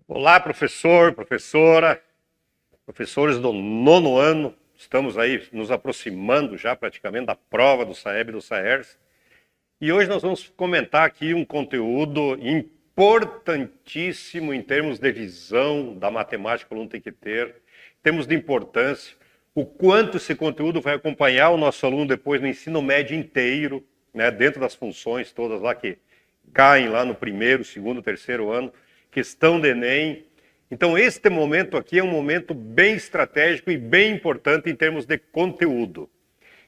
Olá, professor, professora, professores do nono ano. Estamos aí nos aproximando já praticamente da prova do SAEB e do SAERS. E hoje nós vamos comentar aqui um conteúdo importantíssimo em termos de visão da matemática que o aluno tem que ter, em termos de importância, o quanto esse conteúdo vai acompanhar o nosso aluno depois no ensino médio inteiro, né, dentro das funções todas lá que caem lá no primeiro, segundo, terceiro ano, questão de Enem. Então, este momento aqui é um momento bem estratégico e bem importante em termos de conteúdo.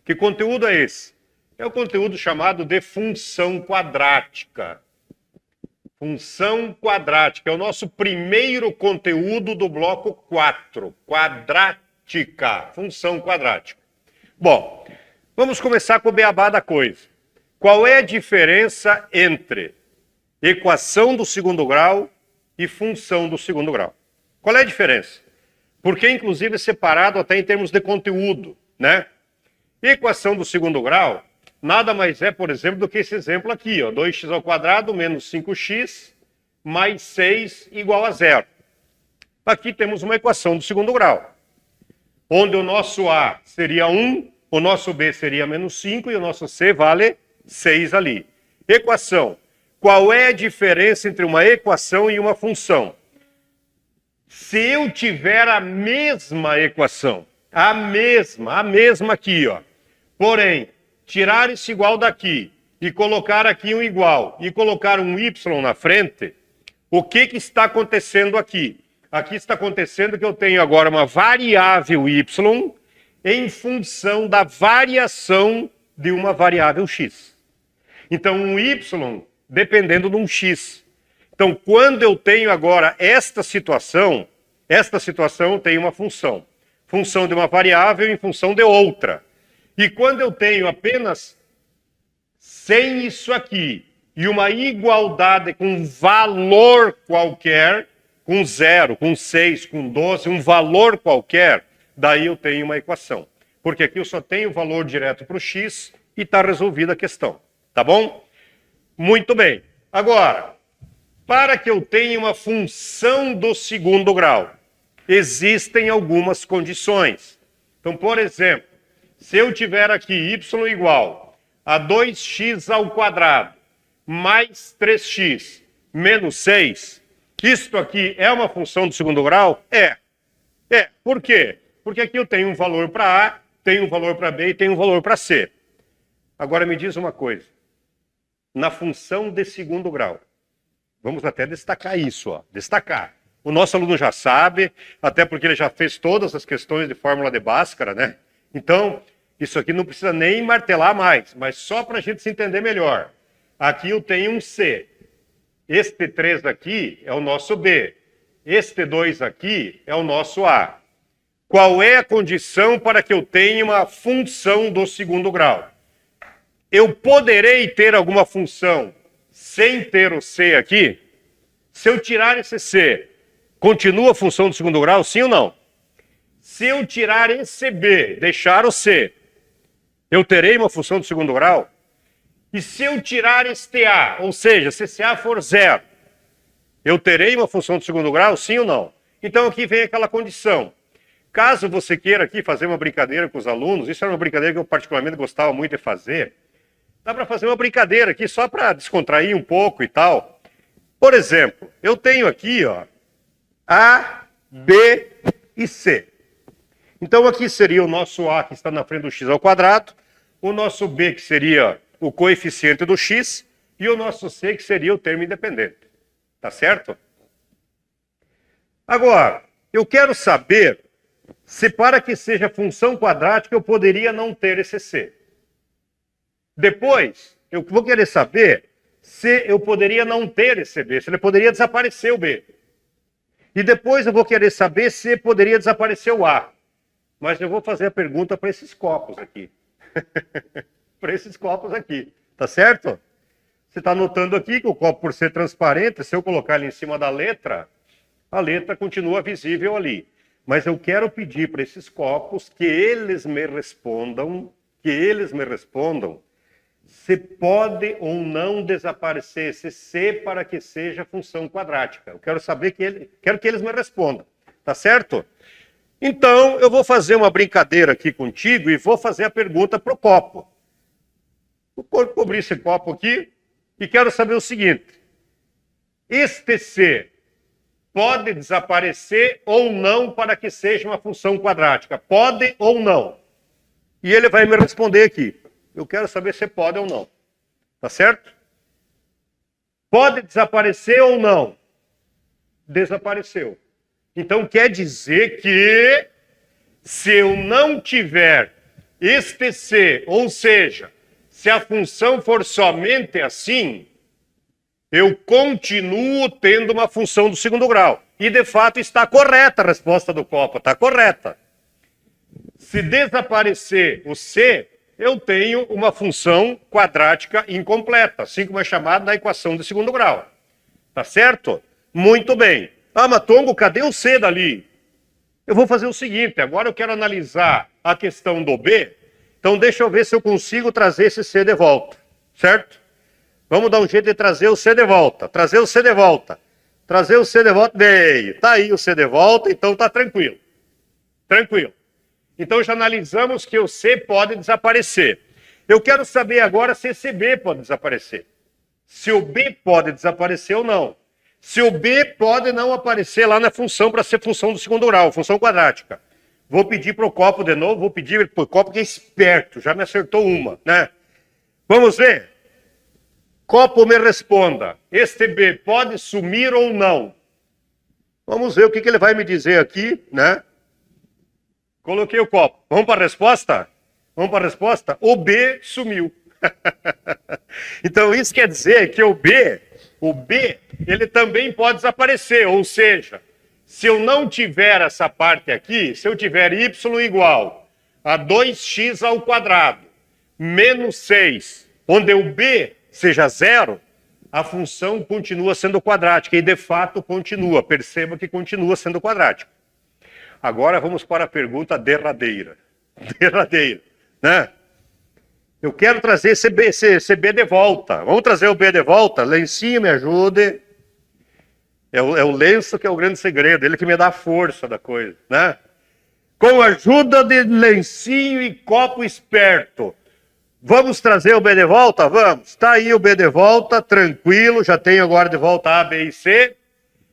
Que conteúdo é esse? É o conteúdo chamado de função quadrática. Função quadrática é o nosso primeiro conteúdo do bloco 4, quadrática, função quadrática. Bom, vamos começar com o beabá da coisa. Qual é a diferença entre equação do segundo grau e função do segundo grau? Qual é a diferença? Porque, inclusive, é separado até em termos de conteúdo, né? Equação do segundo grau nada mais é, por exemplo, do que esse exemplo aqui, ó, 2x ao quadrado menos 5x mais 6 igual a 0. Aqui temos uma equação do segundo grau, onde o nosso A seria 1, o nosso B seria menos 5 e o nosso C vale 6 ali. Equação. Qual é a diferença entre uma equação e uma função? Se eu tiver a mesma equação, a mesma aqui, ó, porém, tirar esse igual daqui e colocar aqui um igual e colocar um y na frente, o que está acontecendo aqui? Aqui está acontecendo que eu tenho agora uma variável y em função da variação de uma variável x. Então, um y dependendo de um x. Então, quando eu tenho agora esta situação tem uma função. Função de uma variável em função de outra. E quando eu tenho apenas sem isso aqui e uma igualdade com valor qualquer, com 0, com 6, com 12, um valor qualquer, daí eu tenho uma equação. Porque aqui eu só tenho o valor direto para o x e está resolvida a questão. Tá bom? Muito bem. Agora, para que eu tenha uma função do segundo grau, existem algumas condições. Então, por exemplo, se eu tiver aqui y igual a 2x ao quadrado mais 3x menos 6, isto aqui é uma função do segundo grau? É. Por quê? Porque aqui eu tenho um valor para A, tenho um valor para B e tenho um valor para C. Agora me diz uma coisa. Na função de segundo grau, vamos até destacar isso, ó, destacar. O nosso aluno já sabe, até porque ele já fez todas as questões de fórmula de Bhaskara, né? Então, isso aqui não precisa nem martelar mais, mas só para a gente se entender melhor. Aqui eu tenho um C. Este 3 aqui é o nosso B. Este 2 aqui é o nosso A. Qual é a condição para que eu tenha uma função do segundo grau? Eu poderei ter alguma função sem ter o C aqui? Se eu tirar esse C, continua a função do segundo grau, sim ou não? Se eu tirar esse B, deixar o C, eu terei uma função do segundo grau? E se eu tirar este A, ou seja, se esse A for 0, eu terei uma função do segundo grau, sim ou não? Então aqui vem aquela condição. Caso você queira aqui fazer uma brincadeira com os alunos, isso era uma brincadeira que eu particularmente gostava muito de fazer, dá para fazer uma brincadeira aqui só para descontrair um pouco e tal. Por exemplo, eu tenho aqui, ó, A, B e C. Então aqui seria o nosso A que está na frente do x ao quadrado, o nosso B que seria o coeficiente do x e o nosso C que seria o termo independente. Tá certo? Agora, eu quero saber se para que seja função quadrática eu poderia não ter esse C. Depois, eu vou querer saber se eu poderia não ter esse B, se ele poderia desaparecer o B. E depois eu vou querer saber se poderia desaparecer o A. Mas eu vou fazer a pergunta para esses copos aqui. Para esses copos aqui, tá certo? Você está notando aqui que o copo, por ser transparente, se eu colocar ele em cima da letra, a letra continua visível ali. Mas eu quero pedir para esses copos que eles me respondam se pode ou não desaparecer esse C para que seja função quadrática. Eu quero saber quero que eles me respondam, tá certo? Então, eu vou fazer uma brincadeira aqui contigo e vou fazer a pergunta para o copo. Vou cobrir esse copo aqui e quero saber o seguinte. Este C pode desaparecer ou não para que seja uma função quadrática? Pode ou não? E ele vai me responder aqui. Eu quero saber se pode ou não. Tá certo? Pode desaparecer ou não? Desapareceu. Então quer dizer que se eu não tiver este C, ou seja, se a função for somente assim, eu continuo tendo uma função do segundo grau. E de fato está correta a resposta do copo, está correta. Se desaparecer o C, eu tenho uma função quadrática incompleta, assim como é chamada na equação de segundo grau. Tá certo? Muito bem. Ah, Matongo, cadê o C dali? Eu vou fazer o seguinte, agora eu quero analisar a questão do B, então deixa eu ver se eu consigo trazer esse C de volta, certo? Vamos dar um jeito de trazer o C de volta, trazer o C de volta. Trazer o C de volta, veio. Tá aí o C de volta, então tá tranquilo. Tranquilo. Então já analisamos que o C pode desaparecer. Eu quero saber agora se esse B pode desaparecer. Se o B pode desaparecer ou não. Se o B pode não aparecer lá na função para ser função do segundo grau, função quadrática. Vou pedir para o copo de novo, vou pedir para o copo que é esperto, já me acertou uma, né? Vamos ver? Copo, me responda. Este B pode sumir ou não? Vamos ver o que ele vai me dizer aqui, né? Coloquei o copo. Vamos para a resposta? Vamos para a resposta? O B sumiu. Então isso quer dizer que o B, ele também pode desaparecer. Ou seja, se eu não tiver essa parte aqui, se eu tiver y igual a 2x ao quadrado menos 6, onde o B seja zero, a função continua sendo quadrática. E de fato continua. Perceba que continua sendo quadrática. Agora vamos para a pergunta derradeira. Derradeira, né? Eu quero trazer esse B de volta. Vamos trazer o B de volta? Lencinho, me ajude. É o lenço que é o grande segredo. Ele que me dá a força da coisa, né? Com a ajuda de lencinho e copo esperto. Vamos trazer o B de volta? Vamos. Está aí o B de volta, tranquilo. Já tenho agora de volta A, B e C.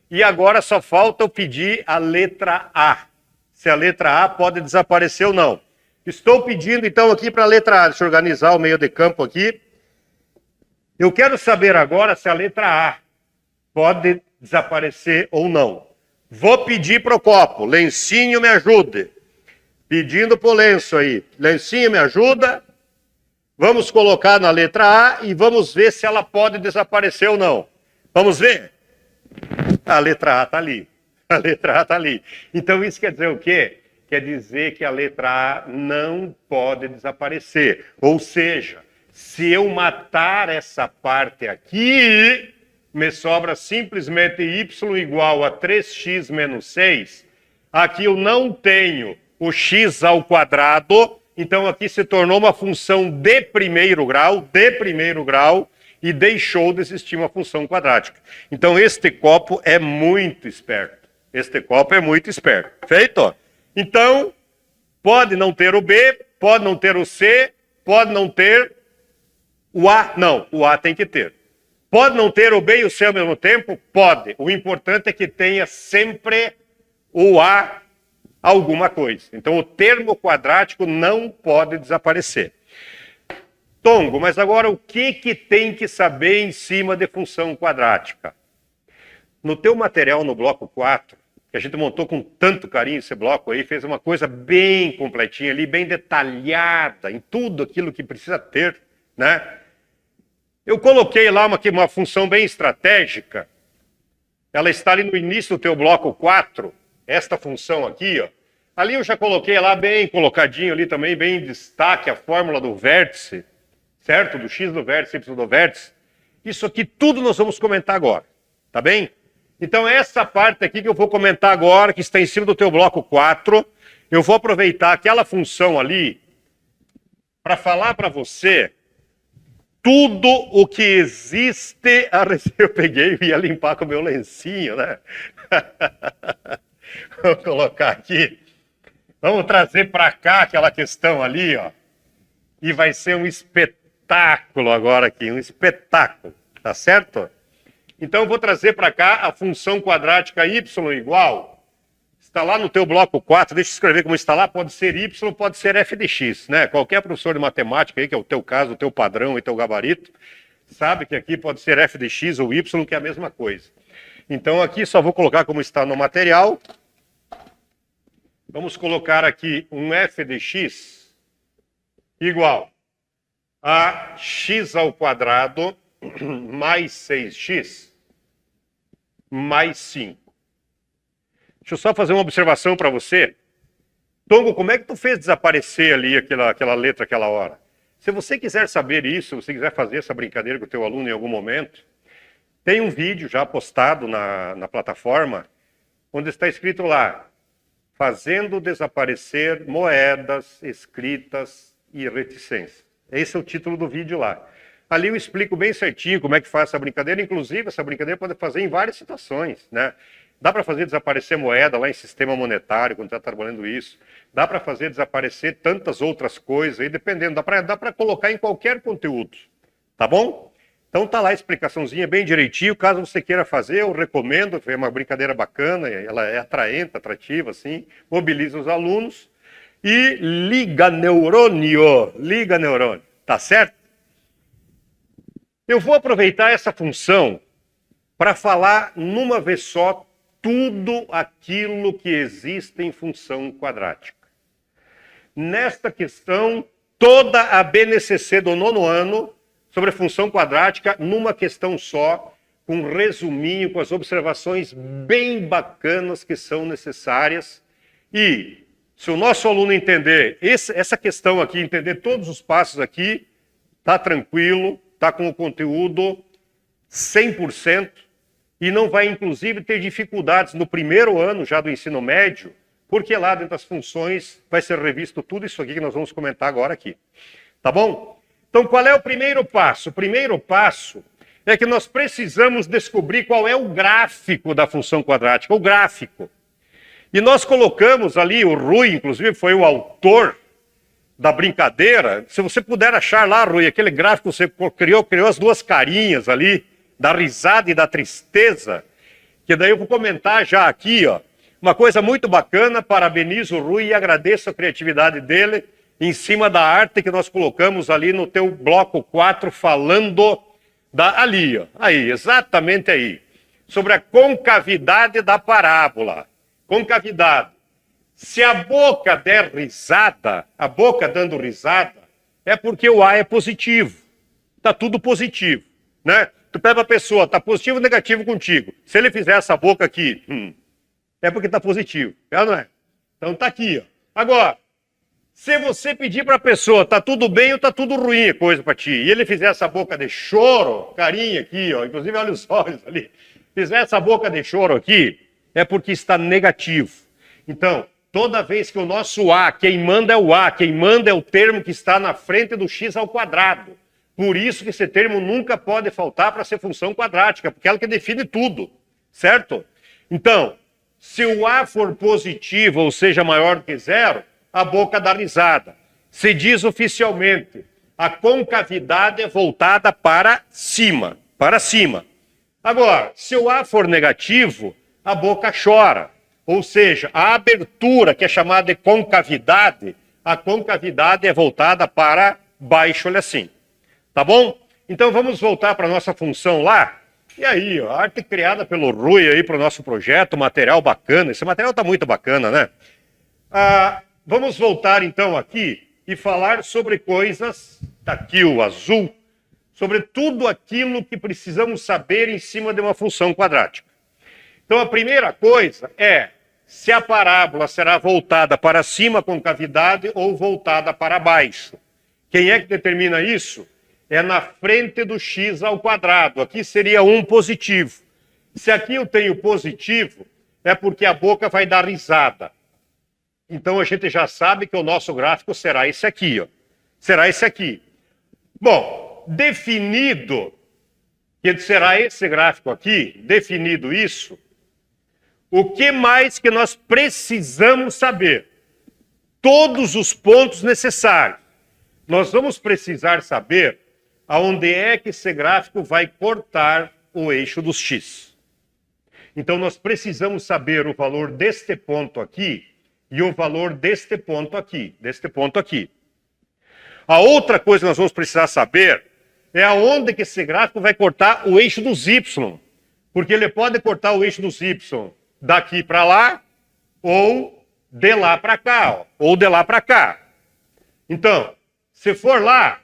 E agora só falta eu pedir a letra A. Se a letra A pode desaparecer ou não. Estou pedindo, então, aqui para a letra A. Deixa eu organizar o meio de campo aqui. Eu quero saber agora se a letra A pode desaparecer ou não. Vou pedir para o copo. Lencinho, me ajude. Pedindo para o lenço aí. Lencinho, me ajuda. Vamos colocar na letra A e vamos ver se ela pode desaparecer ou não. Vamos ver? A letra A está ali. A letra A está ali. Então isso quer dizer o quê? Quer dizer que a letra A não pode desaparecer. Ou seja, se eu matar essa parte aqui, me sobra simplesmente y igual a 3x menos 6. Aqui eu não tenho o x ao quadrado, então aqui se tornou uma função de primeiro grau, e deixou de existir uma função quadrática. Então este copo é muito esperto. Este copo é muito esperto. Feito? Então, pode não ter o B, pode não ter o C, pode não ter o A. Não, o A tem que ter. Pode não ter o B e o C ao mesmo tempo? Pode. O importante é que tenha sempre o A alguma coisa. Então, o termo quadrático não pode desaparecer. Tongo, mas agora o que tem que saber em cima de função quadrática? No teu material no bloco 4, que a gente montou com tanto carinho esse bloco aí, fez uma coisa bem completinha ali, bem detalhada em tudo aquilo que precisa ter, né? Eu coloquei lá uma função bem estratégica. Ela está ali no início do teu bloco 4, esta função aqui, ó. Ali eu já coloquei lá bem colocadinho ali também, bem em destaque a fórmula do vértice, certo? Do x do vértice, y do vértice. Isso aqui tudo nós vamos comentar agora, tá bem? Então essa parte aqui que eu vou comentar agora, que está em cima do teu bloco 4, eu vou aproveitar aquela função ali para falar para você tudo o que existe a eu peguei e ia limpar com o meu lencinho, né? Vou colocar aqui. Vamos trazer para cá aquela questão ali, ó. E vai ser um espetáculo agora aqui, um espetáculo, tá certo? Então eu vou trazer para cá a função quadrática y igual. Está lá no teu bloco 4, deixa eu escrever como está lá, pode ser y, pode ser f de x, né? Qualquer professor de matemática aí, que é o teu caso, o teu padrão e teu gabarito, sabe que aqui pode ser f de x ou y, que é a mesma coisa. Então aqui só vou colocar como está no material. Vamos colocar aqui um f de x igual a x ao quadrado mais 6x mais 5. Deixa eu só fazer uma observação para você. Tongo, como é que tu fez desaparecer ali aquela letra aquela hora? Se você quiser saber isso, se você quiser fazer essa brincadeira com o teu aluno em algum momento, tem um vídeo já postado na plataforma, onde está escrito lá, fazendo desaparecer moedas, escritas e reticências. Esse é o título do vídeo lá. Ali eu explico bem certinho como é que faz essa brincadeira. Inclusive, essa brincadeira pode fazer em várias situações, né? Dá para fazer desaparecer moeda lá em sistema monetário, quando está trabalhando isso. Dá para fazer desaparecer tantas outras coisas aí, dependendo. Dá para colocar em qualquer conteúdo, tá bom? Então tá lá a explicaçãozinha bem direitinho. Caso você queira fazer, eu recomendo. É uma brincadeira bacana, ela é atraente, atrativa, assim. Mobiliza os alunos e liga neurônio, tá certo? Eu vou aproveitar essa função para falar numa vez só tudo aquilo que existe em função quadrática. Nesta questão, toda a BNCC do 9º ano sobre a função quadrática, numa questão só, com um resuminho, com as observações bem bacanas que são necessárias. E se o nosso aluno entender essa questão aqui, entender todos os passos aqui, tá tranquilo, tá com o conteúdo 100%, e não vai, inclusive, ter dificuldades no primeiro ano já do ensino médio, porque lá dentro das funções vai ser revisto tudo isso aqui que nós vamos comentar agora aqui. Tá bom? Então, qual é o primeiro passo? O primeiro passo é que nós precisamos descobrir qual é o gráfico da função quadrática, o gráfico. E nós colocamos ali, o Rui, inclusive, foi o autor da brincadeira. Se você puder achar lá, Rui, aquele gráfico que você criou as duas carinhas ali, da risada e da tristeza, que daí eu vou comentar já aqui, ó. Uma coisa muito bacana, parabenizo o Rui e agradeço a criatividade dele em cima da arte que nós colocamos ali no teu bloco 4, falando ali, ó. Aí, exatamente aí. Sobre a concavidade da parábola. Concavidade. Se a boca der risada, a boca dando risada, é porque o A é positivo. Tá tudo positivo, né? Tu pega a pessoa, tá positivo ou negativo contigo. Se ele fizer essa boca aqui, é porque tá positivo. É ou não é? Então tá aqui, ó. Agora, se você pedir para a pessoa, tá tudo bem ou tá tudo ruim a coisa para ti, e ele fizer essa boca de choro, carinha aqui, ó, inclusive olha os olhos ali, fizer essa boca de choro aqui, é porque está negativo. Então, toda vez que o nosso A, quem manda é o A, quem manda é o termo que está na frente do x ao quadrado. Por isso que esse termo nunca pode faltar para ser função quadrática, porque é ela que define tudo, certo? Então, se o A for positivo, ou seja, maior do que zero, a boca dá risada. Se diz oficialmente, a concavidade é voltada para cima, para cima. Agora, se o A for negativo, a boca chora. Ou seja, a abertura, que é chamada de concavidade, a concavidade é voltada para baixo, olha assim. Tá bom? Então vamos voltar para a nossa função lá. E aí, ó, a arte criada pelo Rui aí para o nosso projeto, material bacana. Esse material está muito bacana, né? Vamos voltar então aqui e falar sobre coisas, tá aqui o azul, sobre tudo aquilo que precisamos saber em cima de uma função quadrática. Então a primeira coisa é se a parábola será voltada para cima com cavidade ou voltada para baixo. Quem é que determina isso? É na frente do x ao quadrado. Aqui seria um positivo. Se aqui eu tenho positivo, é porque a boca vai dar risada. Então a gente já sabe que o nosso gráfico será esse aqui, ó. Será esse aqui. Bom, definido, que será esse gráfico aqui, definido isso, o que mais que nós precisamos saber? Todos os pontos necessários. Nós vamos precisar saber aonde é que esse gráfico vai cortar o eixo dos x. Então, nós precisamos saber o valor deste ponto aqui e o valor deste ponto aqui, A outra coisa que nós vamos precisar saber é aonde que esse gráfico vai cortar o eixo dos y. Porque ele pode cortar o eixo dos y daqui para lá ou de lá para cá, ou de lá para cá. Então, se for lá,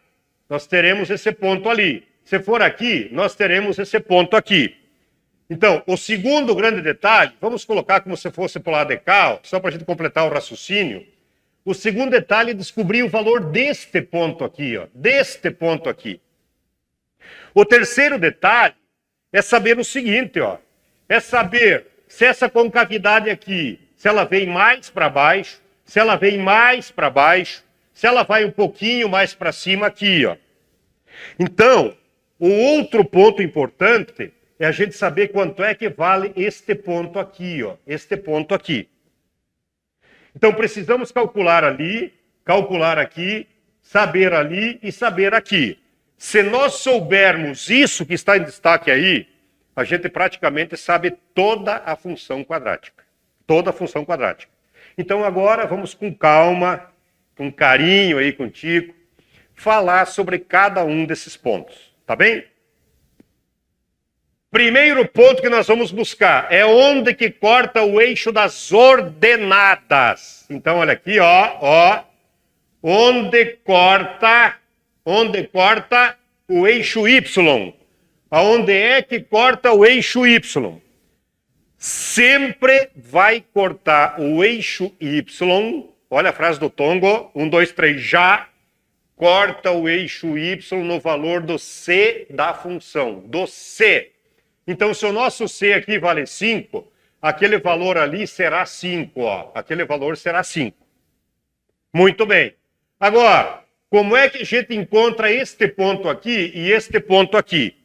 nós teremos esse ponto ali. Se for aqui, nós teremos esse ponto aqui. Então, o segundo grande detalhe, vamos colocar como se fosse para o lado de cá, só para a gente completar o raciocínio. O segundo detalhe é descobrir o valor deste ponto aqui, deste ponto aqui. O terceiro detalhe é saber o seguinte, é saber se essa concavidade aqui, se ela vem mais para baixo, se ela vem mais para baixo, se ela vai um pouquinho mais para cima aqui, Então, o outro ponto importante é a gente saber quanto é que vale este ponto aqui, este ponto aqui. Então, precisamos calcular ali, calcular aqui, saber ali e saber aqui. Se nós soubermos isso que está em destaque aí, a gente praticamente sabe toda a função quadrática. Toda a função quadrática. Então, agora, vamos com calma, com carinho aí contigo, falar sobre cada um desses pontos, tá bem? Primeiro ponto que nós vamos buscar é onde que corta o eixo das ordenadas. Então, olha aqui, onde corta o eixo Y. Aonde é que corta o eixo Y? Sempre vai cortar o eixo Y. Olha a frase do Tongo. 1, 2, 3, já. Corta o eixo Y no valor do C da função. Do C. Então, se o nosso C aqui vale 5, aquele valor ali será 5, Aquele valor será 5. Muito bem. Agora, como é que a gente encontra este ponto aqui e este ponto aqui?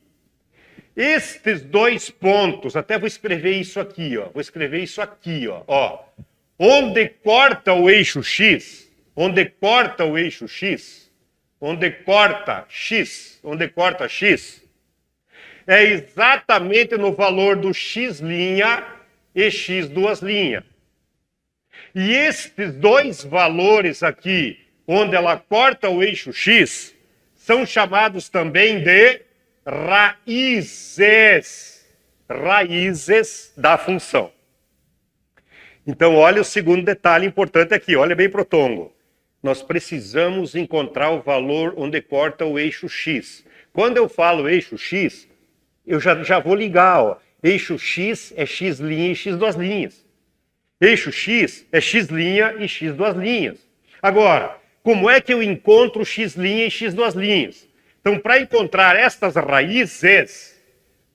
Estes dois pontos, até vou escrever isso aqui, Vou escrever isso aqui, Onde corta o eixo X, onde corta X, é exatamente no valor do x' e x duas linhas. E estes dois valores aqui, onde ela corta o eixo x, são chamados também de raízes da função. Então, olha o segundo detalhe importante aqui, olha bem pro Tongo. Nós precisamos encontrar o valor onde corta o eixo x. Quando eu falo eixo x, eu já vou ligar, Eixo x é x' e x duas linhas. Eixo x é x' e x duas linhas. Agora, como é que eu encontro x' e x duas linhas? Então, para encontrar estas raízes,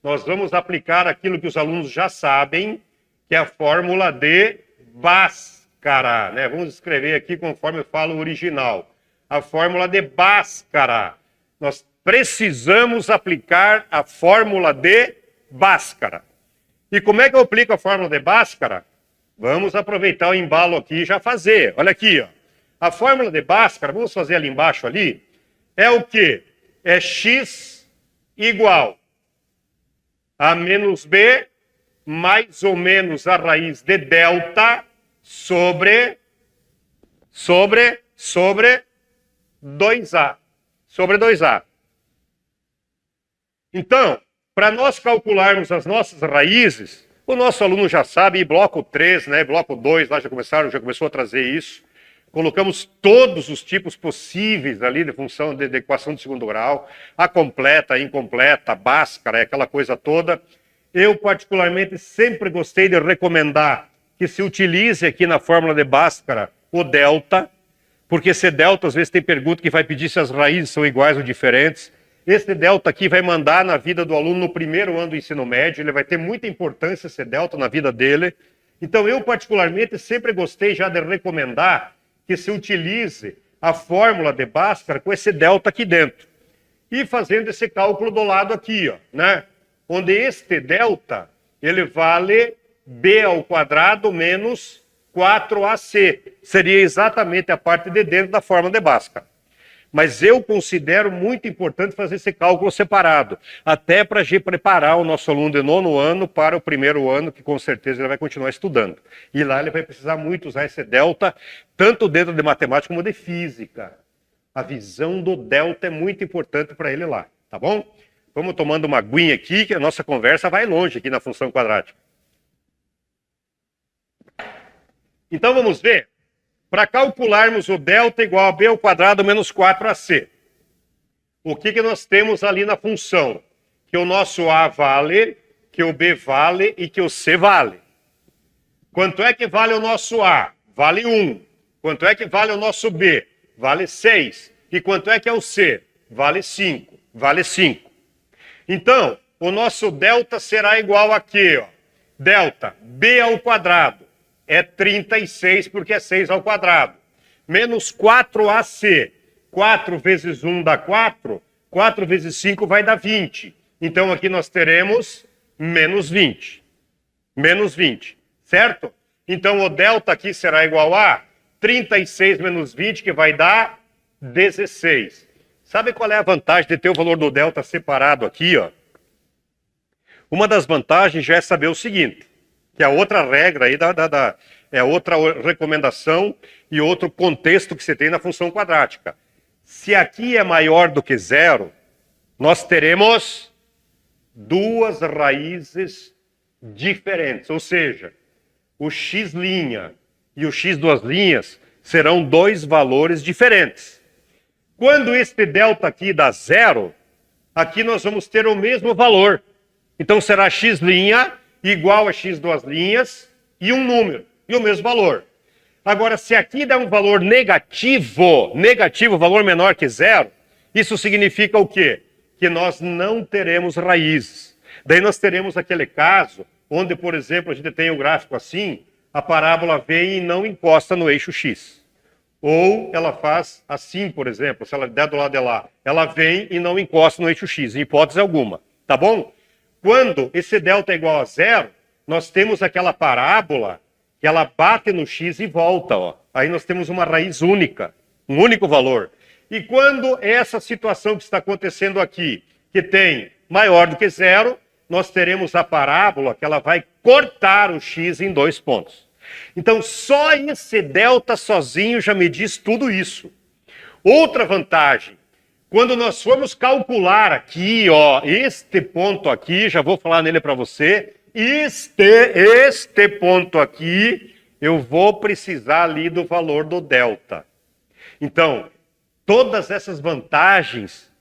nós vamos aplicar aquilo que os alunos já sabem, que é a fórmula de Bhaskara, né? Vamos escrever aqui conforme eu falo o original. A fórmula de Bhaskara. Nós precisamos aplicar a fórmula de Bhaskara. E como é que eu aplico a fórmula de Bhaskara? Vamos aproveitar o embalo aqui e já fazer. Olha aqui, A fórmula de Bhaskara, vamos fazer ali embaixo ali, é o quê? É x igual a menos b mais ou menos a raiz de delta sobre 2a. Sobre 2a. Então, para nós calcularmos as nossas raízes, o nosso aluno já sabe, bloco 3, né, bloco 2, lá já começou a trazer isso. Colocamos todos os tipos possíveis ali de função de equação de segundo grau, a completa, a incompleta, a Bhaskara, aquela coisa toda. Eu, particularmente, sempre gostei de recomendar que se utilize aqui na fórmula de Bhaskara o delta, porque esse delta, às vezes, tem pergunta que vai pedir se as raízes são iguais ou diferentes. Esse delta aqui vai mandar na vida do aluno no primeiro ano do ensino médio, ele vai ter muita importância esse delta na vida dele. Então, eu, particularmente, sempre gostei já de recomendar que se utilize a fórmula de Bhaskara com esse delta aqui dentro. e fazendo esse cálculo do lado aqui, ó, né? Onde este delta, ele vale b ao quadrado menos 4ac. Seria exatamente a parte de dentro da fórmula de Bhaskara. Mas eu considero muito importante fazer esse cálculo separado, até para a gente preparar o nosso aluno de 9º ano para o 1º ano, que com certeza ele vai continuar estudando. E lá ele vai precisar muito usar esse delta, tanto dentro de matemática como de física. A visão do delta é muito importante para ele lá, tá bom? Vamos tomando uma aguinha aqui, que a nossa conversa vai longe aqui na função quadrática. Então vamos ver. Para calcularmos o delta igual a b ao quadrado menos 4ac. O que nós temos ali na função? Que o nosso a vale, que o b vale e que o c vale. Quanto é que vale o nosso a? Vale 1. Quanto é que vale o nosso b? Vale 6. E quanto é que é o c? Vale 5. Vale 5. Então, o nosso delta será igual a quê? Ó? Delta b ao quadrado. É 36, porque é 6 ao quadrado. Menos 4ac. 4 vezes 1 dá 4. 4 vezes 5 vai dar 20. Então, aqui nós teremos menos 20. Menos 20. Certo? Então, o delta aqui será igual a 36 menos 20, que vai dar 16. Sabe qual é a vantagem de ter o valor do delta separado aqui, ó? Uma das vantagens já é saber o seguinte. Que é outra regra aí, é outra recomendação e outro contexto que você tem na função quadrática. Se aqui é maior do que 0, nós teremos duas raízes diferentes. Ou seja, o x' e o x duas linhas serão dois valores diferentes. Quando este delta aqui dá 0, aqui nós vamos ter o mesmo valor. Então será x' igual a x duas linhas e um número, e o mesmo valor. Agora, se aqui dá um valor negativo, valor menor que 0, isso significa o quê? Que nós não teremos raízes. Daí nós teremos aquele caso onde, por exemplo, a gente tem um gráfico assim, a parábola vem e não encosta no eixo x. Ou ela faz assim, por exemplo, se ela der do lado de lá, ela vem e não encosta no eixo x, em hipótese alguma, tá bom? Quando esse delta é igual a 0, nós temos aquela parábola que ela bate no x e volta. Ó. Aí nós temos uma raiz única, um único valor. E quando essa situação que está acontecendo aqui, que tem maior do que 0, nós teremos a parábola que ela vai cortar o x em 2 pontos. Então, só esse delta sozinho já me diz tudo isso. Outra vantagem. Quando nós formos calcular aqui, ó, este ponto aqui, já vou falar nele para você, este ponto aqui, eu vou precisar ali do valor do delta. Então, todas essas vantagens,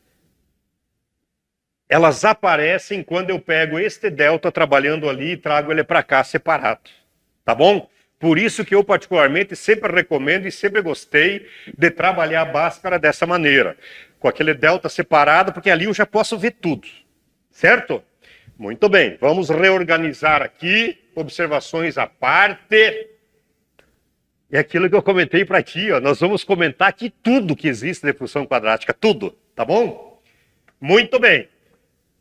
elas aparecem quando eu pego este delta trabalhando ali e trago ele para cá separado. Tá bom? Por isso que eu particularmente sempre recomendo e sempre gostei de trabalhar a Bhaskara dessa maneira. Com aquele delta separado, porque ali eu já posso ver tudo. Certo? Muito bem, vamos reorganizar aqui, observações à parte. É aquilo que eu comentei para ti, ó, nós vamos comentar aqui tudo que existe de função quadrática, tudo, tá bom? Muito bem.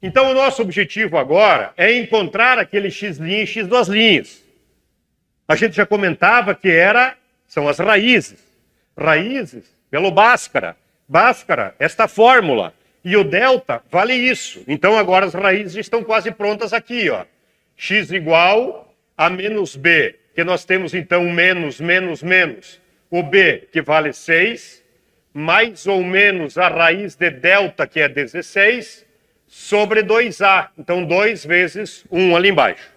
Então o nosso objetivo agora é encontrar aquele x' e x duas linhas. A gente já comentava que são as raízes. Raízes pelo Bhaskara. Bhaskara, esta fórmula. E o delta vale isso. Então agora as raízes estão quase prontas aqui. Ó. X igual a menos b, que nós temos então menos. O b, que vale 6, mais ou menos a raiz de delta, que é 16, sobre 2a. Então 2 vezes 1 ali embaixo.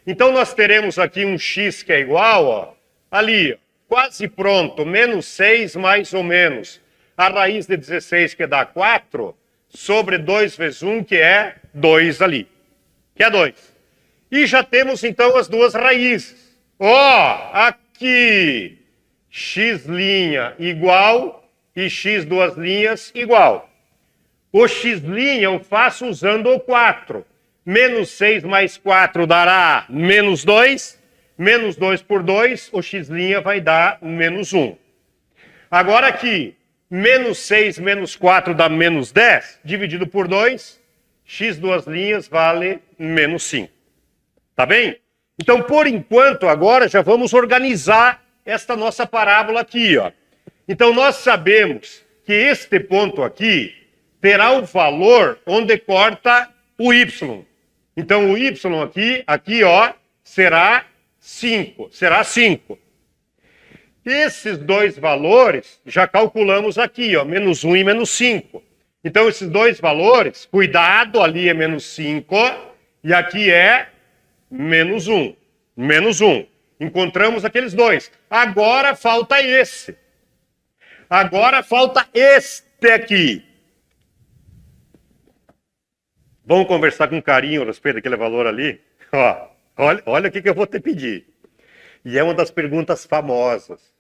Então nós teremos aqui um x que é igual, ó, ali, ó, quase pronto, menos 6 mais ou menos a raiz de 16, que dá 4, sobre 2 vezes 1, que é 2 ali, que é 2. E já temos então as duas raízes. Ó, aqui, x' igual e x duas linhas igual. O x' eu faço usando o 4. Menos 6 mais 4 dará menos 2. Menos 2 por 2, o x' vai dar menos 1. Agora aqui, Menos 6 menos 4 dá menos 10, dividido por 2, x duas linhas vale menos 5. Tá bem? Então, por enquanto, agora já vamos organizar esta nossa parábola aqui, ó. Então, nós sabemos que este ponto aqui terá o valor onde corta o y. Então, o y aqui, ó, será 5. Será 5. Esses dois valores já calculamos aqui, ó, menos 1 e menos 5. Então, esses dois valores, cuidado, ali é menos 5 e aqui é menos 1. Menos 1. Encontramos aqueles dois. Agora falta esse. Agora falta este aqui. Vamos conversar com carinho a respeito daquele valor ali? Ó, olha o que eu vou te pedir. E é uma das perguntas famosas.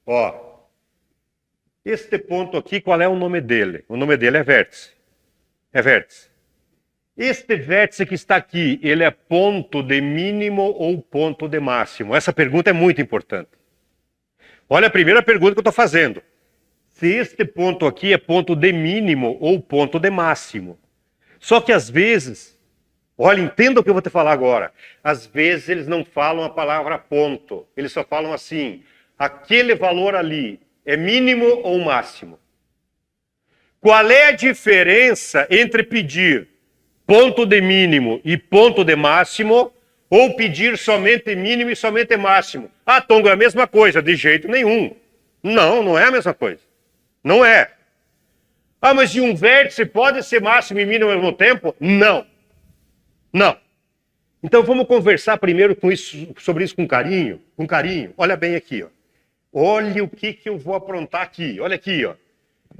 Ó, este ponto aqui, qual é o nome dele? O nome dele é vértice. É vértice. Este vértice que está aqui, ele é ponto de mínimo ou ponto de máximo? Essa pergunta é muito importante. Olha a primeira pergunta que eu estou fazendo. Se este ponto aqui é ponto de mínimo ou ponto de máximo? Só que às vezes, olha, entenda o que eu vou te falar agora. Às vezes eles não falam a palavra ponto. Eles só falam assim, aquele valor ali é mínimo ou máximo? Qual é a diferença entre pedir ponto de mínimo e ponto de máximo ou pedir somente mínimo e somente máximo? Ah, Tongo, é a mesma coisa. De jeito nenhum. Não, não é a mesma coisa. Não é. Ah, mas e um vértice pode ser máximo e mínimo ao mesmo tempo? Não. Não. Então vamos conversar primeiro sobre isso com carinho. Com carinho. Olha bem aqui, ó. Olha o que eu vou aprontar aqui. Olha aqui, ó.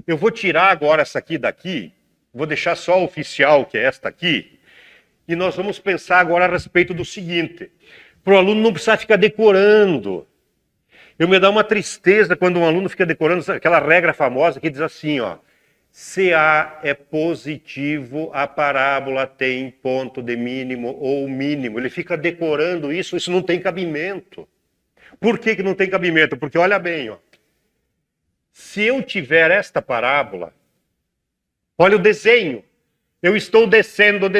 Eu vou tirar agora essa aqui daqui. Vou deixar só a oficial, que é esta aqui. E nós vamos pensar agora a respeito do seguinte. Para o aluno não precisar ficar decorando. Eu me dá uma tristeza quando um aluno fica decorando aquela regra famosa que diz assim, ó. Se A é positivo, a parábola tem ponto de mínimo ou mínimo. Ele fica decorando isso não tem cabimento. Por que não tem cabimento? Porque olha bem, ó. Se eu tiver esta parábola, olha o desenho. Eu estou descendo.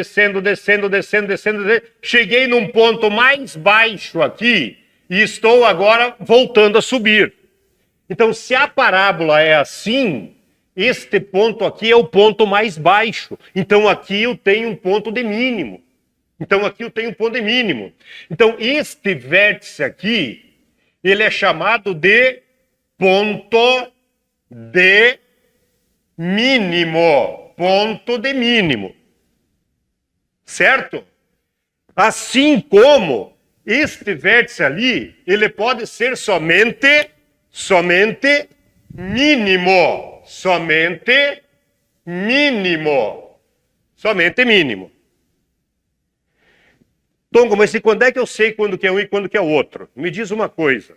Cheguei num ponto mais baixo aqui e estou agora voltando a subir. Então, se a parábola é assim, este ponto aqui é o ponto mais baixo. Então, aqui eu tenho um ponto de mínimo. Então, este vértice aqui, ele é chamado de ponto de mínimo. Ponto de mínimo. Certo? Assim como este vértice ali, ele pode ser somente mínimo. Somente mínimo. Tongo, mas e quando é que eu sei quando que é um e quando que é o outro? Me diz uma coisa.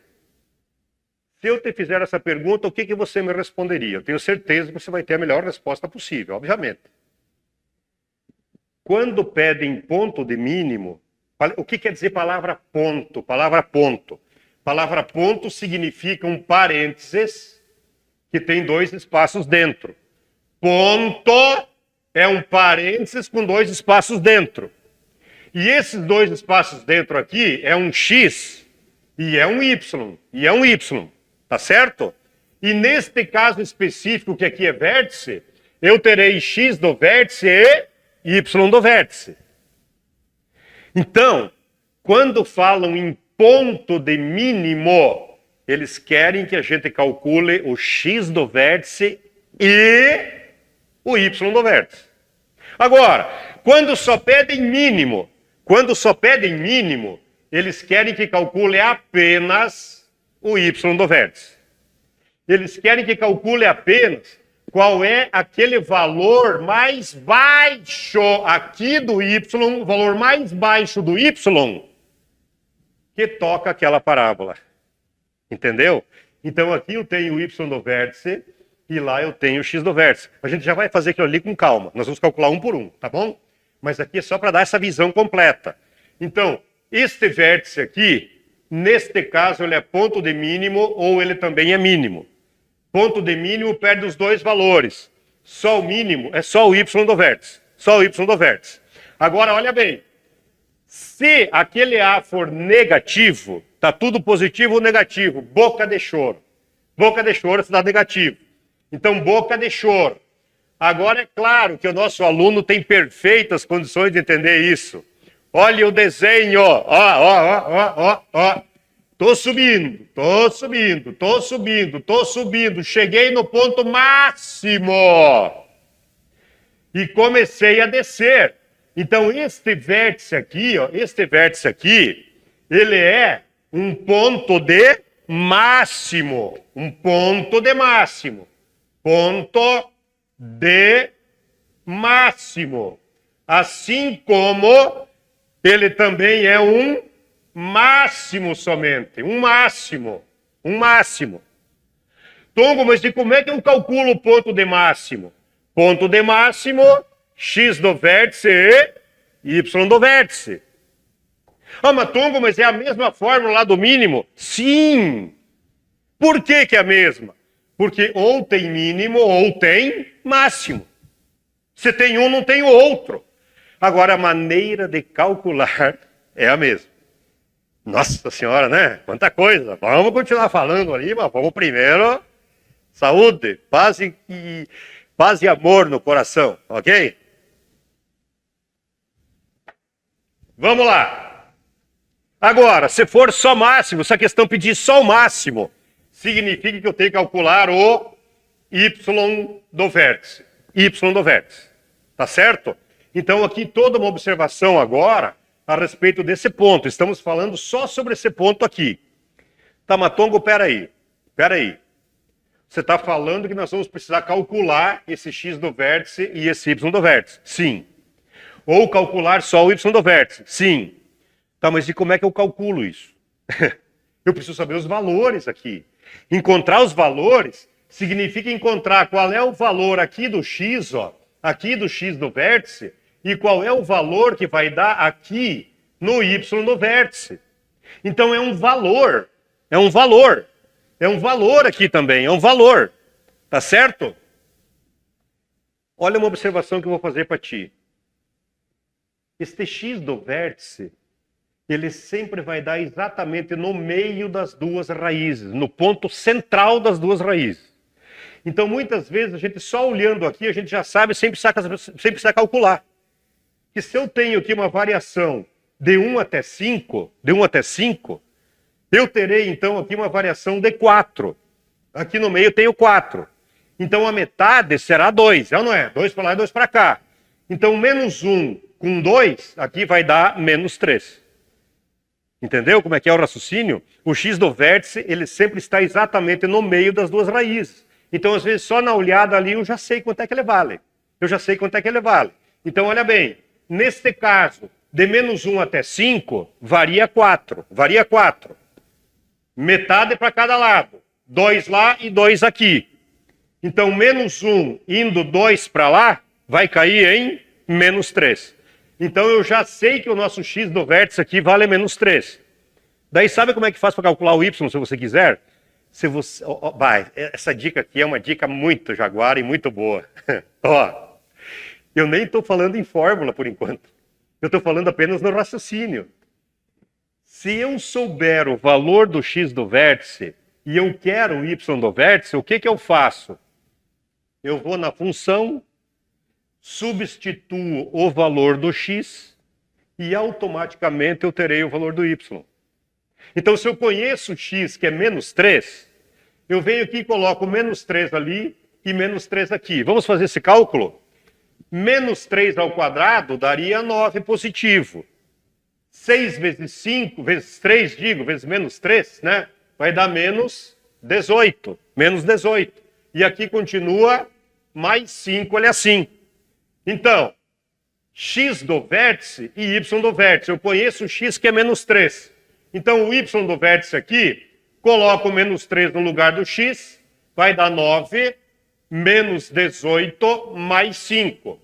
Se eu te fizer essa pergunta, o que você me responderia? Eu tenho certeza que você vai ter a melhor resposta possível, obviamente. Quando pedem ponto de mínimo, o que quer dizer palavra ponto? Palavra ponto. Palavra ponto significa um parênteses que tem dois espaços dentro. Ponto é um parênteses com dois espaços dentro. E esses dois espaços dentro aqui é um X e é um Y. Tá certo? E neste caso específico, que aqui é vértice, eu terei X do vértice e Y do vértice. Então, quando falam em ponto de mínimo, eles querem que a gente calcule o X do vértice e o Y do vértice. Agora, quando só pedem mínimo, eles querem que calcule apenas o Y do vértice. Eles querem que calcule apenas qual é aquele valor mais baixo aqui do Y, o valor mais baixo do Y, que toca aquela parábola. Entendeu? Então aqui eu tenho o Y do vértice e lá eu tenho o X do vértice. A gente já vai fazer aquilo ali com calma. Nós vamos calcular um por um, tá bom? Mas aqui é só para dar essa visão completa. Então, este vértice aqui, neste caso, ele é ponto de mínimo ou ele também é mínimo. Ponto de mínimo perde os dois valores. Só o mínimo é só o y do vértice. Só o y do vértice. Agora, olha bem. Se aquele A for negativo, está tudo positivo ou negativo. Boca de choro. Boca de choro se dá negativo. Então, boca de choro. Agora, é claro que o nosso aluno tem perfeitas condições de entender isso. Olha o desenho. Ó. Tô subindo. Cheguei no ponto máximo. E comecei a descer. Então, este vértice aqui, ele é um ponto de máximo. Um ponto de máximo. Ponto de máximo. Assim como ele também é um máximo somente. Um máximo. Tongo, mas e como é que eu calculo o ponto de máximo? Ponto de máximo, x do vértice e y do vértice. Ah, mas Tongo, mas é a mesma fórmula lá do mínimo? Sim! Por que é a mesma? Porque ou tem mínimo ou tem máximo. Se tem um, não tem o outro. Agora, a maneira de calcular é a mesma. Nossa Senhora, né? Quanta coisa. Vamos continuar falando ali, mas vamos primeiro... Saúde, paz e amor no coração, ok? Vamos lá. Agora, se for só máximo, se a questão pedir só o máximo, significa que eu tenho que calcular o y do vértice. Tá certo? Então, aqui toda uma observação agora a respeito desse ponto. Estamos falando só sobre esse ponto aqui. Tá, Matongo, peraí. Você está falando que nós vamos precisar calcular esse x do vértice e esse y do vértice? Sim. Ou calcular só o y do vértice? Sim. Tá, mas e como é que eu calculo isso? Eu preciso saber os valores aqui. Encontrar os valores significa encontrar qual é o valor aqui do x, aqui do x do vértice, e qual é o valor que vai dar aqui no y do vértice. Então é um valor. É um valor aqui também, é um valor. Tá certo? Olha uma observação que eu vou fazer para ti. Este x do vértice, ele sempre vai dar exatamente no meio das duas raízes, no ponto central das duas raízes. Então, muitas vezes, a gente só olhando aqui, a gente já sabe, sem precisar calcular. Que se eu tenho aqui uma variação de 1 até 5, eu terei, então, aqui uma variação de 4. Aqui no meio eu tenho 4. Então, a metade será 2, é ou não é? 2 para lá e 2 para cá. Então, menos 1 com 2, aqui vai dar menos 3. Entendeu como é que é o raciocínio? O x do vértice, ele sempre está exatamente no meio das duas raízes. Então, às vezes, só na olhada ali, eu já sei quanto é que ele vale. Então, olha bem, neste caso, de menos 1 até 5, varia 4. Metade para cada lado. 2 lá e 2 aqui. Então, menos 1 indo 2 para lá, vai cair em menos 3. Então, eu já sei que o nosso x do vértice aqui vale menos 3. Daí, sabe como é que faz para calcular o y, se você quiser? Essa dica aqui é uma dica muito jaguara e muito boa. Eu nem estou falando em fórmula por enquanto. Eu estou falando apenas no raciocínio. Se eu souber o valor do x do vértice e eu quero o y do vértice, o que eu faço? Eu vou na função, substituo o valor do x e automaticamente eu terei o valor do y. Então, se eu conheço o x, que é menos 3, eu venho aqui e coloco menos 3 ali e menos 3 aqui. Vamos fazer esse cálculo? Menos 3 ao quadrado daria 9 positivo. 6 vezes 5, vezes 3, vezes menos 3, né? Vai dar menos 18. E aqui continua mais 5, olha assim. Então, x do vértice e y do vértice. Eu conheço o x que é menos 3. Então, o y do vértice aqui, coloco o menos 3 no lugar do x, vai dar 9, menos 18, mais 5.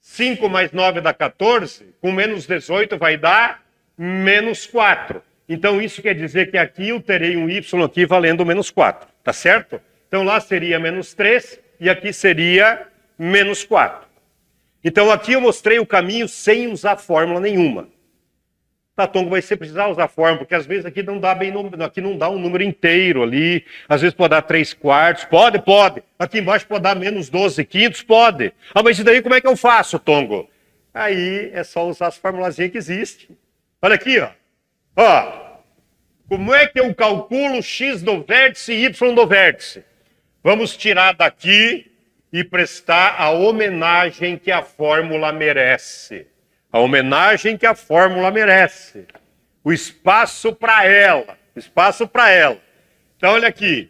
5 mais 9 dá 14, com menos 18 vai dar menos 4. Então, isso quer dizer que aqui eu terei um y aqui valendo menos 4, tá certo? Então lá seria menos 3 e aqui seria menos 4. Então aqui eu mostrei o caminho sem usar fórmula nenhuma. Tá, Tongo, vai ser precisar usar fórmula, porque às vezes aqui não dá aqui não dá um número inteiro ali, às vezes pode dar 3/4, pode. Aqui embaixo pode dar menos 12/5, pode. Ah, mas e daí como é que eu faço, Tongo? Aí é só usar as formulazinhas que existem. Olha aqui, ó. Ó, como é que eu calculo x do vértice e y do vértice? Vamos tirar daqui e prestar a homenagem que a fórmula merece. A homenagem que a fórmula merece. O espaço para ela. Então, olha aqui.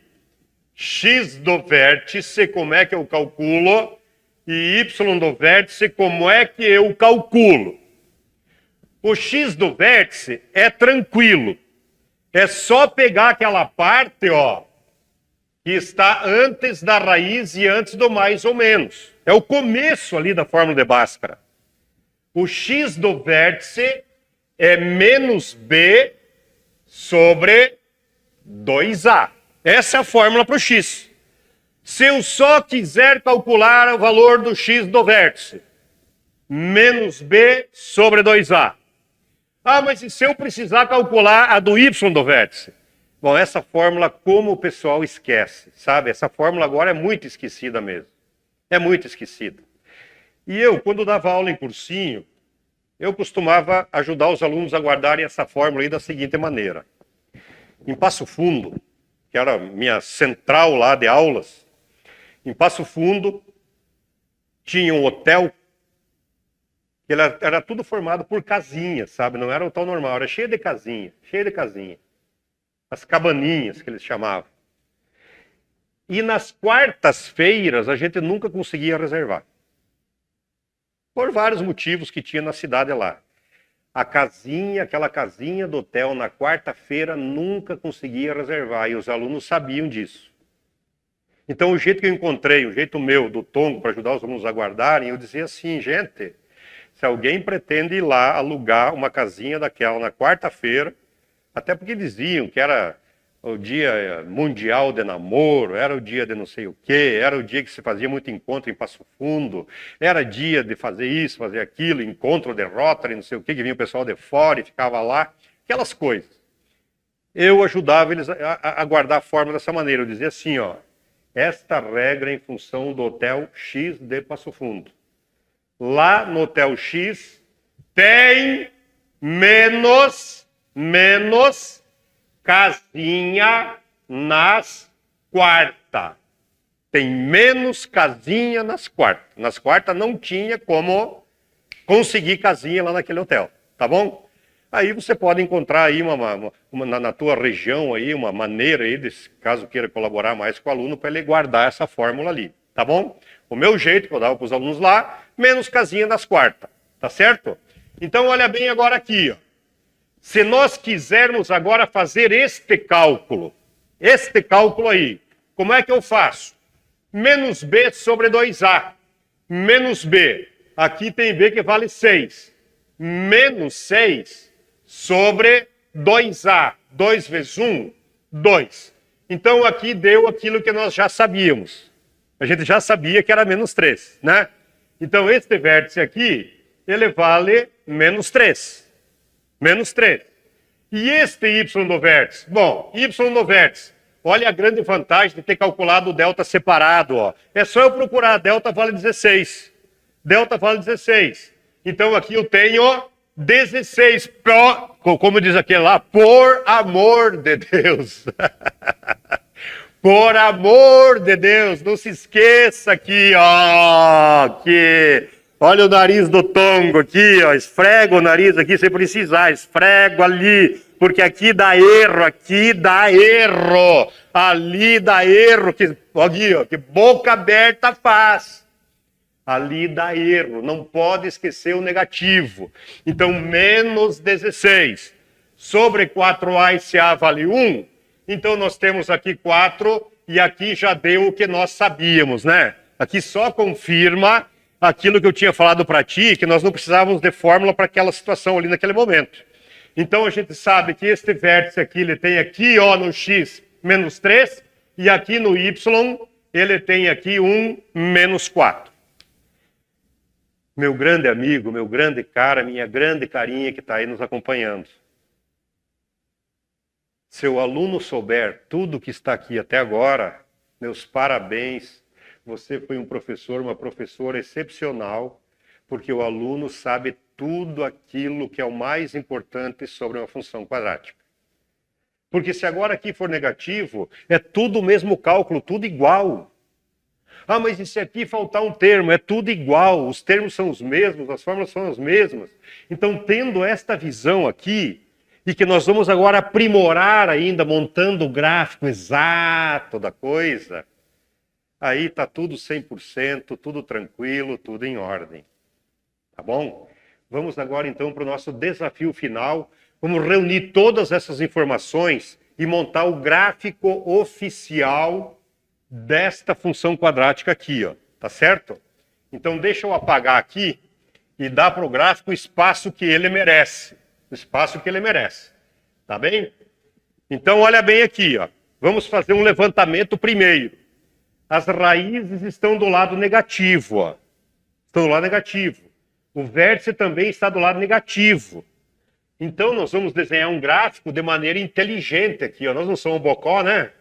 X do vértice, como é que eu calculo? E y do vértice, como é que eu calculo? O x do vértice é tranquilo. É só pegar aquela parte, ó, que está antes da raiz e antes do mais ou menos. É o começo ali da fórmula de Bhaskara. O x do vértice é menos b sobre 2a. Essa é a fórmula para o x. Se eu só quiser calcular o valor do x do vértice, menos b sobre 2a. Ah, mas e se eu precisar calcular a do y do vértice? Bom, essa fórmula, como o pessoal esquece, sabe? Essa fórmula agora é muito esquecida mesmo. É muito esquecida. E eu, quando dava aula em cursinho, eu costumava ajudar os alunos a guardarem essa fórmula aí da seguinte maneira. Em Passo Fundo, que era a minha central lá de aulas, em Passo Fundo tinha um hotel, que era tudo formado por casinhas, sabe? Não era um hotel normal, era cheio de casinha. As cabaninhas que eles chamavam. E nas quartas-feiras a gente nunca conseguia reservar. Por vários motivos que tinha na cidade lá. Aquela casinha do hotel na quarta-feira nunca conseguia reservar e os alunos sabiam disso. Então o jeito que eu encontrei, o jeito meu, do Tongo, para ajudar os alunos a guardarem, eu dizia assim, gente, se alguém pretende ir lá alugar uma casinha daquela na quarta-feira, até porque diziam que era o dia mundial de namoro, era o dia de não sei o quê, era o dia que se fazia muito encontro em Passo Fundo, era dia de fazer isso, fazer aquilo, encontro de Rotary, não sei o quê, que vinha o pessoal de fora e ficava lá, aquelas coisas. Eu ajudava eles a guardar a forma dessa maneira, eu dizia assim, ó, esta regra é em função do Hotel X de Passo Fundo. Lá no Hotel X tem menos casinha nas quartas. Tem menos casinha nas quartas. Nas quartas não tinha como conseguir casinha lá naquele hotel, tá bom? Aí você pode encontrar aí na tua região aí uma maneira aí, caso queira colaborar mais com o aluno, para ele guardar essa fórmula ali, tá bom? O meu jeito que eu dava para os alunos lá, menos casinha nas quartas, tá certo? Então olha bem agora aqui, ó. Se nós quisermos agora fazer este cálculo aí, como é que eu faço? Menos b sobre 2a. Menos b. Aqui tem b que vale 6. Menos 6 sobre 2a. 2 vezes 1, 2. Então aqui deu aquilo que nós já sabíamos. A gente já sabia que era menos 3, né? Então este vértice aqui, ele vale menos 3. Menos 3. E este y do vértice? Bom, y do vértice. Olha a grande vantagem de ter calculado o delta separado. Ó. É só eu procurar. Delta vale 16. Delta vale 16. Então aqui eu tenho 16. Como diz aquele lá, por amor de Deus. Por amor de Deus. Não se esqueça aqui, ó. Que... Olha o nariz do Tongo aqui, ó, esfrega o nariz aqui se precisar, esfrego ali, porque aqui dá erro, ali dá erro, que, aqui, ó, que boca aberta faz. Ali dá erro, não pode esquecer o negativo. Então, menos 16 sobre 4a, esse a vale 1, então nós temos aqui 4 e aqui já deu o que nós sabíamos, né? Aqui só confirma aquilo que eu tinha falado para ti, que nós não precisávamos de fórmula para aquela situação ali naquele momento. Então a gente sabe que este vértice aqui, ele tem aqui, ó, no x, menos 3, e aqui no y ele tem aqui um menos 4. Meu grande amigo, meu grande cara, minha grande carinha que está aí nos acompanhando. Se o aluno souber tudo que está aqui até agora, meus parabéns. Você foi um professor, uma professora excepcional, porque o aluno sabe tudo aquilo que é o mais importante sobre uma função quadrática. Porque se agora aqui for negativo, é tudo o mesmo cálculo, tudo igual. Ah, mas e se aqui faltar um termo? É tudo igual, os termos são os mesmos, as fórmulas são as mesmas. Então, tendo esta visão aqui, e que nós vamos agora aprimorar ainda, montando o gráfico exato da coisa, aí está tudo 100%, tudo tranquilo, tudo em ordem. Tá bom? Vamos agora então para o nosso desafio final. Vamos reunir todas essas informações e montar o gráfico oficial desta função quadrática aqui, ó. Tá certo? Então deixa eu apagar aqui e dar para o gráfico o espaço que ele merece. O espaço que ele merece. Tá bem? Então olha bem aqui, ó. Vamos fazer um levantamento primeiro. As raízes estão do lado negativo, ó. Estão do lado negativo. O vértice também está do lado negativo. Então nós vamos desenhar um gráfico de maneira inteligente aqui, ó. Nós não somos bocó, né?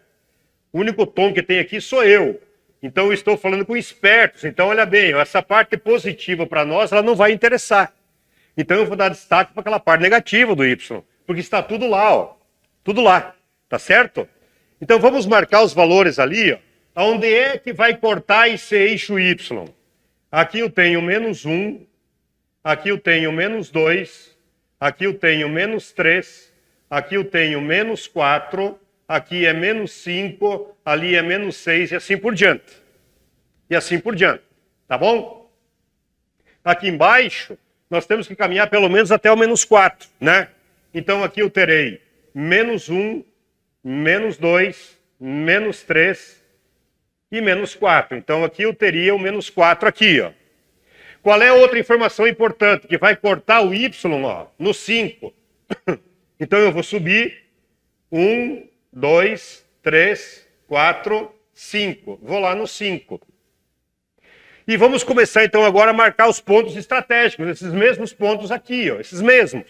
O único tom que tem aqui sou eu. Então eu estou falando com espertos. Então olha bem, ó, essa parte positiva para nós, ela não vai interessar. Então eu vou dar destaque para aquela parte negativa do y, porque está tudo lá, ó. Tudo lá, tá certo? Então vamos marcar os valores ali, ó. Onde é que vai cortar esse eixo y? Aqui eu tenho menos 1, aqui eu tenho menos 2, aqui eu tenho menos 3, aqui eu tenho menos 4, aqui é menos 5, ali é menos 6 e assim por diante. E assim por diante, tá bom? Aqui embaixo, nós temos que caminhar pelo menos até o menos 4, né? Então aqui eu terei menos 1, menos 2, menos 3 e menos 4. Então aqui eu teria o menos 4 aqui, ó. Qual é a outra informação importante? Que vai cortar o y, ó, no 5. Então eu vou subir 1, 2, 3, 4, 5. Vou lá no 5. E vamos começar então agora a marcar os pontos estratégicos, esses mesmos pontos aqui, ó, esses mesmos.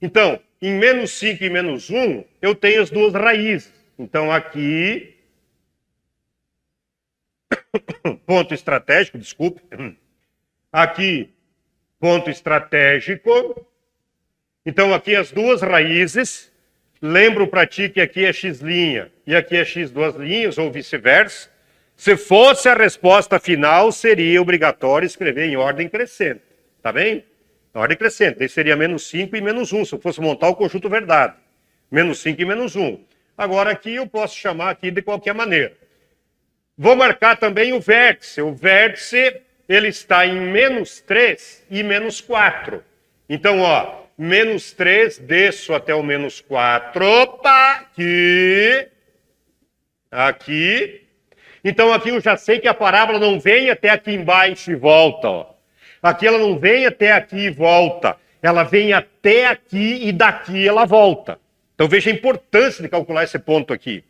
Então, em menos 5 e menos 1, eu tenho as duas raízes. Então aqui, ponto estratégico, desculpe. Aqui, ponto estratégico. Então aqui as duas raízes. Lembro para ti que aqui é x' e aqui é x duas linhas, ou vice-versa. Se fosse a resposta final, seria obrigatório escrever em ordem crescente. Tá bem? Em ordem crescente. Aí seria menos 5 e menos 1, se eu fosse montar o conjunto verdade. Menos 5 e menos 1. Agora aqui eu posso chamar aqui de qualquer maneira. Vou marcar também o vértice. O vértice, ele está em menos 3 e menos 4. Então, ó, menos 3, desço até o menos 4. Opa! Aqui. Aqui. Então aqui eu já sei que a parábola não vem até aqui embaixo e volta, ó. Aqui ela não vem até aqui e volta. Ela vem até aqui e daqui ela volta. Então veja a importância de calcular esse ponto aqui.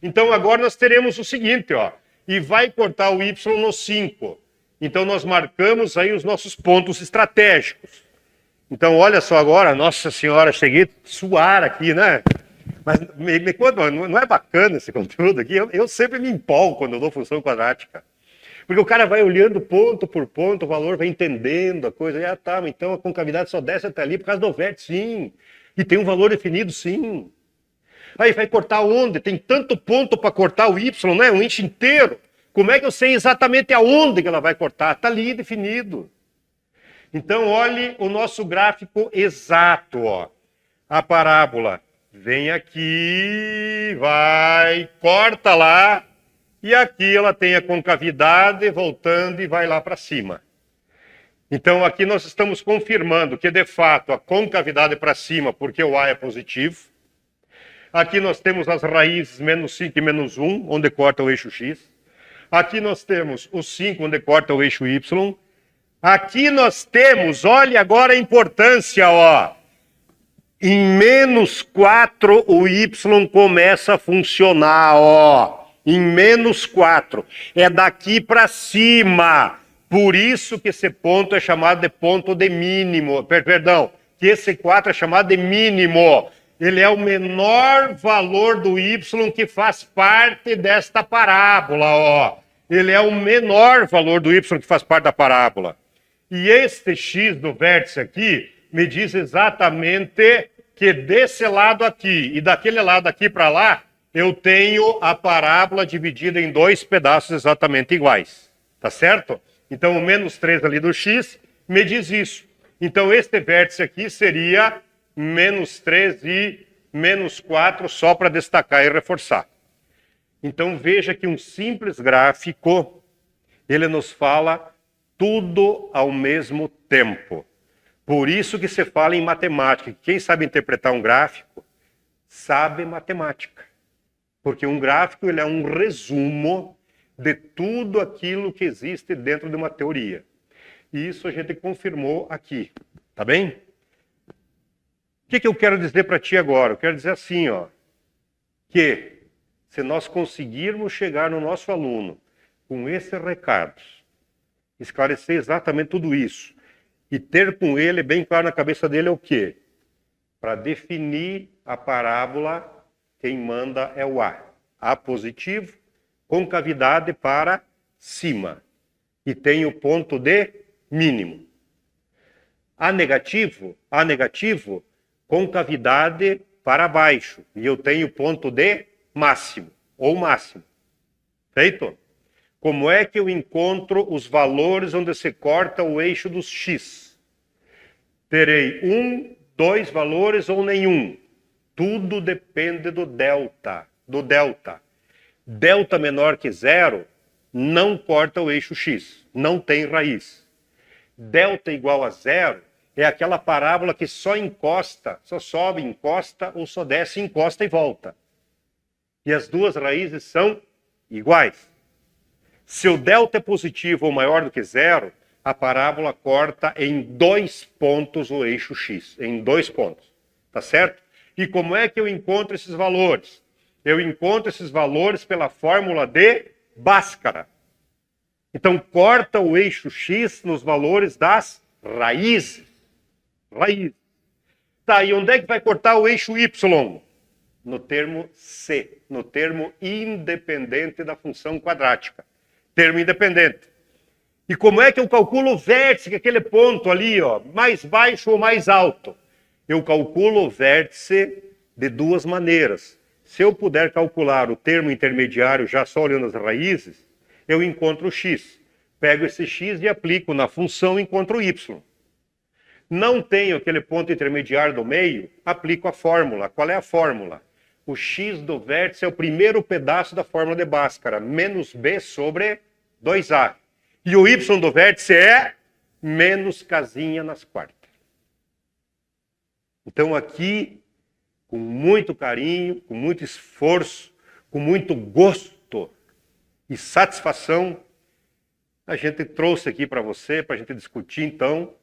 Então agora nós teremos o seguinte, ó. E vai cortar o y no 5. Então nós marcamos aí os nossos pontos estratégicos. Então olha só agora, nossa senhora, cheguei a suar aqui, né? Mas me conta, não é bacana esse conteúdo aqui? Eu sempre me empolgo quando eu dou função quadrática. Porque o cara vai olhando ponto por ponto, o valor vai entendendo a coisa. E, tá, então a concavidade só desce até ali por causa do vértice, sim. E tem um valor definido, sim. Aí vai cortar onde? Tem tanto ponto para cortar o y, né? Um eixo inteiro. Como é que eu sei exatamente aonde que ela vai cortar? Está ali definido. Então olhe o nosso gráfico exato, ó. A parábola vem aqui, vai, corta lá, e aqui ela tem a concavidade voltando e vai lá para cima. Então aqui nós estamos confirmando que de fato a concavidade para cima, porque o A é positivo. Aqui nós temos as raízes menos 5 e menos 1, onde corta o eixo X. Aqui nós temos o 5, onde corta o eixo Y. Aqui nós temos, olha agora a importância, ó. Em menos 4, o y começa a funcionar, ó. Em menos 4. É daqui para cima. Por isso que esse ponto é chamado de ponto de mínimo. Perdão, que esse 4 é chamado de mínimo. Ele é o menor valor do y que faz parte desta parábola, ó. Ele é o menor valor do y que faz parte da parábola. E este x do vértice aqui me diz exatamente que desse lado aqui e daquele lado aqui para lá, eu tenho a parábola dividida em dois pedaços exatamente iguais. Tá certo? Então, o menos 3 ali do x me diz isso. Então, este vértice aqui seria menos 3 e menos 4, só para destacar e reforçar. Então, veja que um simples gráfico, ele nos fala tudo ao mesmo tempo. Por isso que se fala em matemática. Quem sabe interpretar um gráfico, sabe matemática. Porque um gráfico ele é um resumo de tudo aquilo que existe dentro de uma teoria. E isso a gente confirmou aqui. Tá bem? O que eu quero dizer para ti agora? Eu quero dizer assim, ó, que se nós conseguirmos chegar no nosso aluno com esses recados, esclarecer exatamente tudo isso, e ter com ele bem claro na cabeça dele é o quê? Para definir a parábola, quem manda é o A. A positivo, concavidade para cima. E tem o ponto de mínimo. A negativo, concavidade para baixo. E eu tenho ponto de máximo, ou máximo. Feito? Como é que eu encontro os valores onde se corta o eixo dos x? Terei 1, 2 valores ou nenhum. Tudo depende do delta. Delta menor que 0 não corta o eixo x, não tem raiz. Delta igual a 0 é aquela parábola que só encosta, só sobe, encosta, ou só desce, encosta e volta. E as duas raízes são iguais. Se o delta é positivo ou maior do que 0, a parábola corta em 2 pontos o eixo x, em 2 pontos. Tá certo? E como é que eu encontro esses valores? Eu encontro esses valores pela fórmula de Bhaskara. Então, corta o eixo x nos valores das raízes. Tá, e onde é que vai cortar o eixo y? No termo c, no termo independente da função quadrática. Termo independente. E como é que eu calculo o vértice, que é aquele ponto ali, ó, mais baixo ou mais alto? Eu calculo o vértice de duas maneiras. Se eu puder calcular o termo intermediário já só olhando as raízes, eu encontro o x. Pego esse x e aplico na função e encontro o y. Não tenho aquele ponto intermediário do meio, aplico a fórmula. Qual é a fórmula? O x do vértice é o primeiro pedaço da fórmula de Bhaskara, menos b sobre 2a. E o y do vértice é menos casinha nas quartas. Então aqui, com muito carinho, com muito esforço, com muito gosto e satisfação, a gente trouxe aqui para você, para a gente discutir então,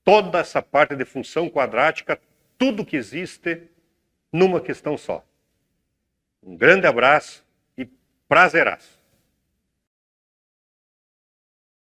toda essa parte de função quadrática, tudo que existe numa questão só. Um grande abraço e prazeraço.